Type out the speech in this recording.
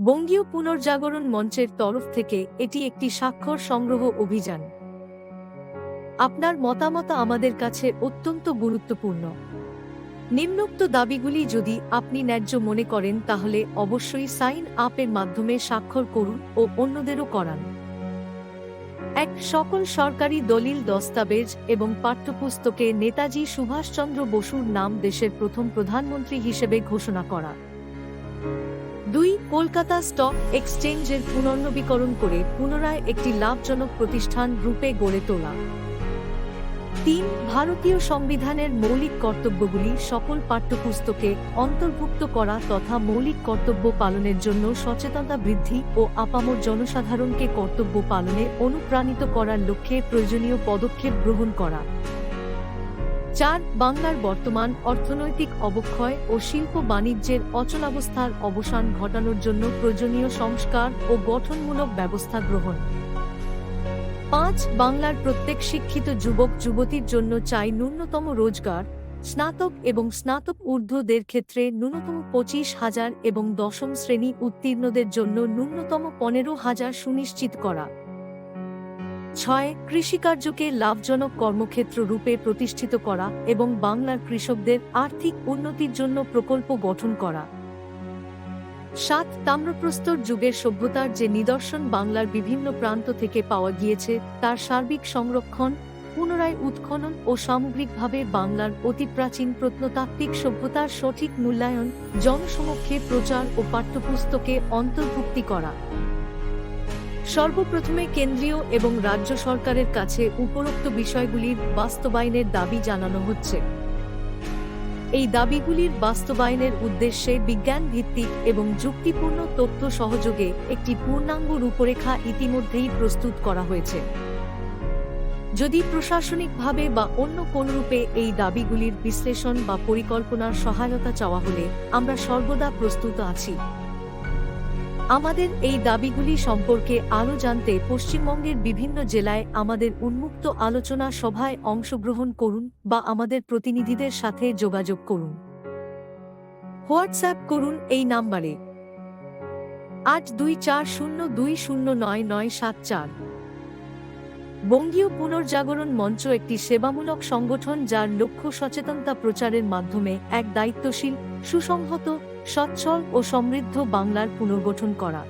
বঙ্গীয় পুনর্জাগরণ মঞ্চের তরফ থেকে এটি একটি স্বাক্ষর সংগ্রহ অভিযান। আপনার মতামত আমাদের কাছে অত্যন্ত গুরুত্বপূর্ণ। নিম্নোক্ত দাবিগুলি যদি আপনি ন্যায্য মনে করেন তাহলে অবশ্যই সাইন আপের মাধ্যমে স্বাক্ষর করুন ও অন্যদেরও করান। ১. সকল সরকারি দলিল দস্তাবেজ এবং পাঠ্যপুস্তকে নেতাজি সুভাষচন্দ্র বসুর নাম দেশের প্রথম প্রধানমন্ত্রী হিসেবে ঘোষণা করা। ২. কলকাতা স্টক এক্সচেঞ্জের পুনর্নবীকরণ করে পুনরায় একটি লাভজনক প্রতিষ্ঠান রূপে গড়ে তোলা। ৩. ভারতীয় সংবিধানের মৌলিক কর্তব্যগুলি সকল পাঠ্যপুস্তকে অন্তর্ভুক্ত করা তথা মৌলিক কর্তব্য পালনের জন্য সচেতনতা বৃদ্ধি ও আপামর জনসাধারণকে কর্তব্য পালনে অনুপ্রাণিত করার লক্ষ্যে প্রয়োজনীয় পদক্ষেপ গ্রহণ করা। ৪. বাংলার বর্তমান অর্থনৈতিক অবক্ষয় ও শিল্প বাণিজ্যের অচলাবস্থার অবসান ঘটানোর জন্য প্রয়োজনীয় সংস্কার ও গঠনমূলক ব্যবস্থা গ্রহণ। ৫. বাংলার প্রত্যেক শিক্ষিত যুবক যুবতীর জন্য চাই ন্যূনতম রোজগার, স্নাতক এবং স্নাতক ঊর্ধ্বদের ক্ষেত্রে ন্যূনতম ২৫,০০০ এবং দশম শ্রেণী উত্তীর্ণদের জন্য ন্যূনতম ১৫,০০০ সুনিশ্চিত করা। ৬. কৃষিকার্যকে লাভজনক কর্মক্ষেত্র রূপে প্রতিষ্ঠিত করা এবং বাংলার কৃষকদের আর্থিক উন্নতির জন্য প্রকল্প গঠন করা। ৭. তাম্রপ্রস্তর যুগের সভ্যতার যে নিদর্শন বাংলার বিভিন্ন প্রান্ত থেকে পাওয়া গিয়েছে তার সার্বিক সংরক্ষণ, পুনরায় উৎখনন ও সামগ্রিকভাবে বাংলার অতি প্রাচীন প্রত্নতাত্ত্বিক সভ্যতার সঠিক মূল্যায়ন, জনসমক্ষে প্রচার ও পাঠ্যপুস্তকে অন্তর্ভুক্তি করা। সর্বপ্রথমে কেন্দ্রীয় এবং রাজ্য সরকারের কাছে উপরোক্ত বিষয়গুলির বাস্তবায়নের দাবি জানানো হচ্ছে। এই দাবিগুলির বাস্তবায়নের উদ্দেশ্যে বিজ্ঞান ভিত্তিক এবং যুক্তিপূর্ণ তথ্য সহযোগে একটি পূর্ণাঙ্গ রূপরেখা ইতিমধ্যেই প্রস্তুত করা হয়েছে। যদি প্রশাসনিকভাবে বা অন্য কোনরূপে এই দাবিগুলির বিশ্লেষণ বা পরিকল্পনার সহায়তা চাওয়া হলে আমরা সর্বদা প্রস্তুত আছি। আমাদের এই দাবিগুলি সম্পর্কে আরও জানতে পশ্চিমবঙ্গের বিভিন্ন জেলায় আমাদের উন্মুক্ত আলোচনা সভায় অংশগ্রহণ করুন বা আমাদের প্রতিনিধিদের সাথে যোগাযোগ করুন। হোয়াটসঅ্যাপ করুন এই নাম্বারে 8240209974। বঙ্গীয় পুনর্জাগরণ মঞ্চ একটি সেবামূলক সংগঠন যার লক্ষ্য সচেতনতা প্রচারের মাধ্যমে এক দায়িত্বশীল, সুসংহত, সচ্ছল ও সমৃদ্ধ বাংলার পুনর্গঠন করা।